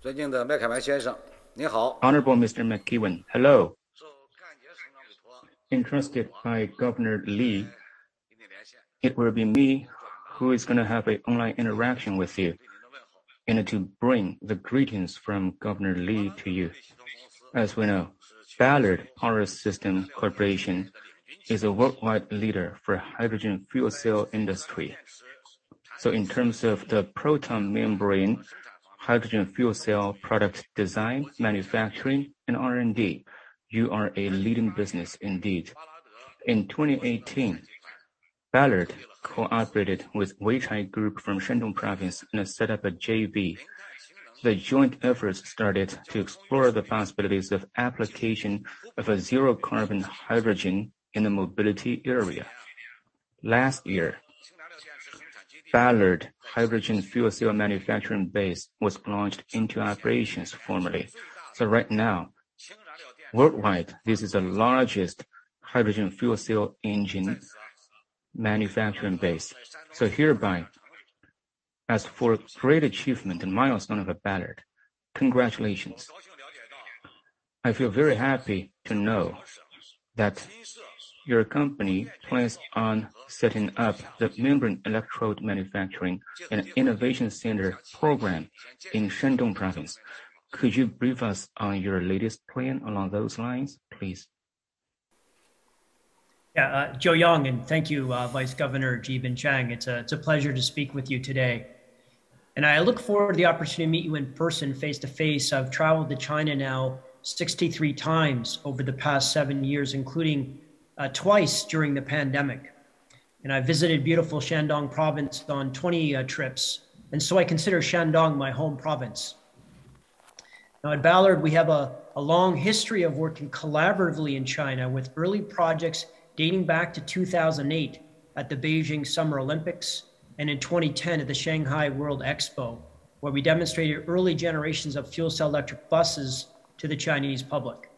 Honorable Mr. MacEwen, hello. Entrusted by Governor Lee, it will be me who is going to have an online interaction with you and to bring the greetings from Governor Lee to you. As we know, Ballard Power System Corporation is a worldwide leader for hydrogen fuel cell industry. So in terms of the proton membrane hydrogen fuel cell product design, manufacturing, and R&D, you are a leading business indeed. In 2018, Ballard cooperated with Weichai Group from Shandong Province and set up a JV. The joint efforts started to explore the possibilities of application of a zero-carbon hydrogen in the mobility area. Last year, Ballard hydrogen fuel cell manufacturing base was launched into operations formally. So right now, worldwide, this is the largest hydrogen fuel cell engine manufacturing base. So hereby, as for great achievement and milestone of a Ballard, congratulations. I feel very happy to know that your company plans on setting up the membrane electrode manufacturing and innovation center program in Shandong Province. Could you brief us on your latest plan along those lines, please? Yeah, Joe Young, and thank you, Vice Governor Ji Binchang. It's a pleasure to speak with you today. And I look forward to the opportunity to meet you in person, face-to-face. I've traveled to China now 63 times over the past 7 years, including twice during the pandemic. And I visited beautiful Shandong province on 20 trips. And so I consider Shandong my home province. Now at Ballard, we have a long history of working collaboratively in China with early projects dating back to 2008 at the Beijing Summer Olympics and in 2010 at the Shanghai World Expo, where we demonstrated early generations of fuel cell electric buses to the Chinese public.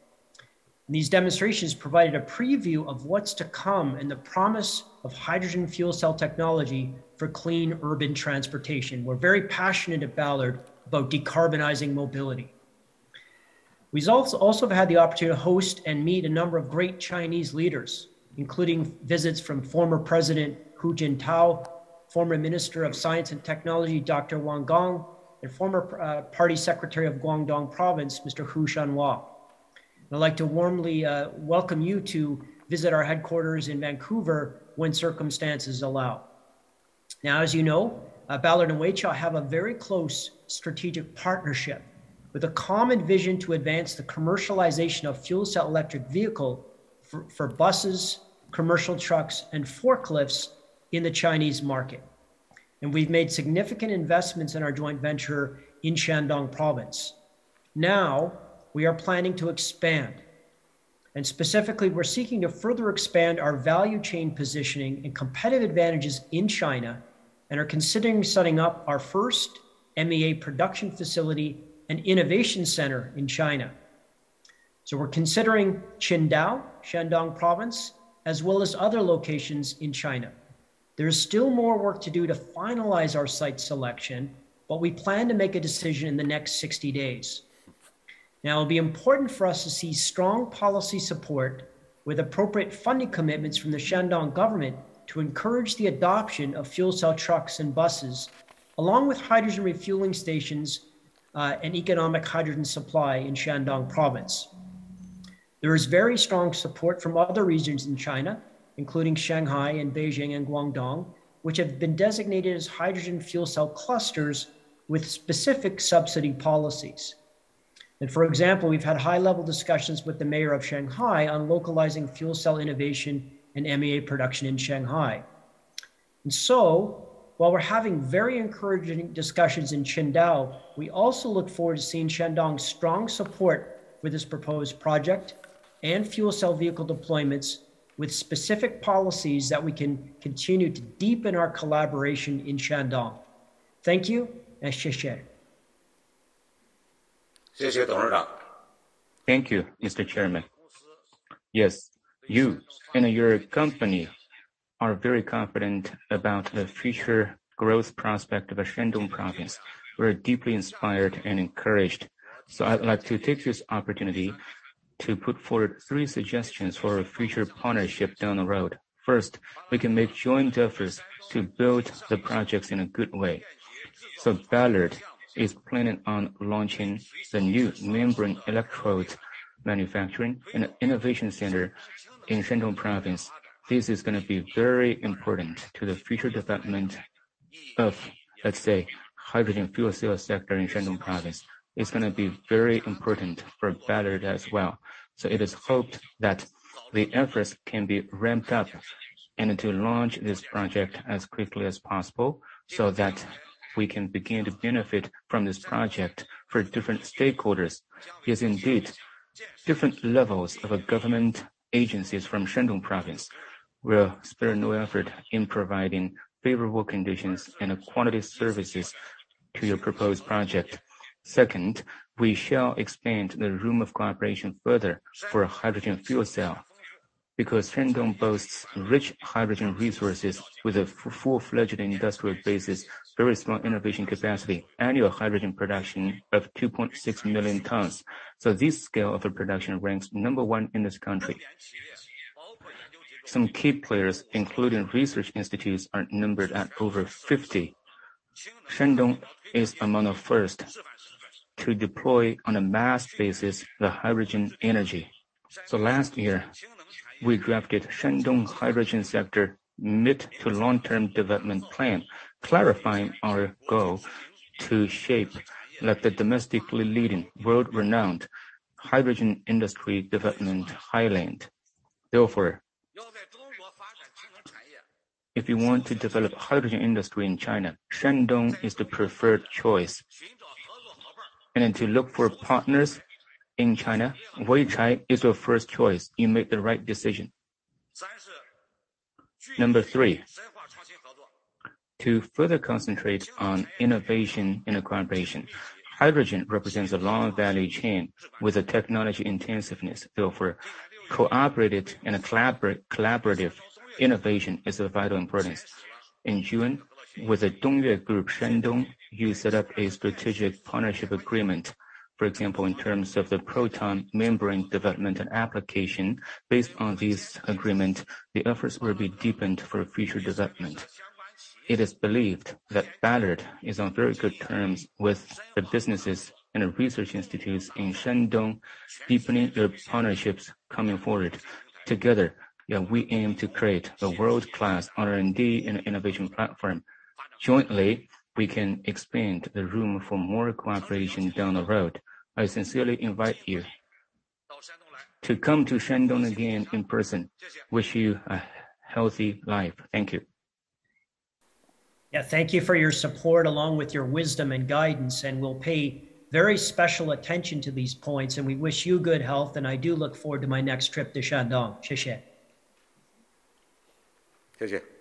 And these demonstrations provided a preview of what's to come and the promise of hydrogen fuel cell technology for clean urban transportation. We're very passionate at Ballard about decarbonizing mobility. We've also had the opportunity to host and meet a number of great Chinese leaders, including visits from former President Hu Jintao, former Minister of Science and Technology, Dr. Wang Gong, and former Party Secretary of Guangdong Province, Mr. Hu Shanhua. I'd like to warmly welcome you to visit our headquarters in Vancouver when circumstances allow. Now, as you know, Ballard and Weichai have a very close strategic partnership with a common vision to advance the commercialization of fuel cell electric vehicle for buses, commercial trucks, and forklifts in the Chinese market. And we've made significant investments in our joint venture in Shandong province. Now, we are planning to expand. And specifically, we're seeking to further expand our value chain positioning and competitive advantages in China and are considering setting up our first MEA production facility and innovation center in China. So we're considering Qingdao, Shandong province, as well as other locations in China. There's still more work to do to finalize our site selection, but we plan to make a decision in the next 60 days. Now, it'll be important for us to see strong policy support with appropriate funding commitments from the Shandong government to encourage the adoption of fuel cell trucks and buses, along with hydrogen refueling stations and economic hydrogen supply in Shandong province. There is very strong support from other regions in China, including Shanghai and Beijing and Guangdong, which have been designated as hydrogen fuel cell clusters with specific subsidy policies. And for example, we've had high-level discussions with the mayor of Shanghai on localizing fuel cell innovation and MEA production in Shanghai. And so, while we're having very encouraging discussions in Qingdao, we also look forward to seeing Shandong's strong support for this proposed project and fuel cell vehicle deployments with specific policies that we can continue to deepen our collaboration in Shandong. Thank you, and 谢谢. Thank you, Mr. Chairman. Yes, you and your company are very confident about the future growth prospect of the Shandong province. we're deeply inspired and encouraged. So I'd like to take this opportunity to put forward 3 suggestions for a future partnership down the road. First, we can make joint efforts to build the projects in a good way. So Ballard is planning on launching the new membrane electrode manufacturing and innovation center in Shandong province. This is going to be very important to the future development of, let's say, hydrogen fuel cell sector in Shandong province. It's going to be very important for Ballard as well. So it is hoped that the efforts can be ramped up and to launch this project as quickly as possible so that we can begin to benefit from this project for different stakeholders. Yes, indeed, different levels of government agencies from Shandong province will spare no effort in providing favorable conditions and quality services to your proposed project. Second, we shall expand the room of cooperation further for a hydrogen fuel cell. Because Shandong boasts rich hydrogen resources with a full-fledged industrial basis, very strong innovation capacity, annual hydrogen production of 2.6 million tons. So this scale of production ranks #1 in this country. Some key players, including research institutes, are numbered at over 50. Shandong is among the first to deploy on a mass basis the hydrogen energy. So last year, we drafted Shandong Hydrogen Sector Mid to Long-Term Development Plan, clarifying our goal to shape like the domestically leading, world-renowned hydrogen industry development highland. Therefore, if you want to develop hydrogen industry in China, Shandong is the preferred choice. And to look for partners in China, Weichai is your first choice. You make the right decision. Number 3, to further concentrate on innovation and cooperation. Hydrogen represents a long value chain with a technology intensiveness. Therefore, cooperative and collaborative innovation is of vital importance. In June, with the Dongyue Group Shandong, you set up a strategic partnership agreement. For example, in terms of the proton membrane development and application, based on this agreement, the efforts will be deepened for future development. It is believed that Ballard is on very good terms with the businesses and research institutes in Shandong, deepening their partnerships coming forward. Together, we aim to create a world-class R&D and innovation platform. Jointly, we can expand the room for more cooperation down the road. I sincerely invite you to come to Shandong again in person. Wish you a healthy life. Thank you. Yeah, thank you for your support along with your wisdom and guidance, and we'll pay very special attention to these points, and we wish you good health, and I do look forward to my next trip to Shandong. 谢谢。谢谢。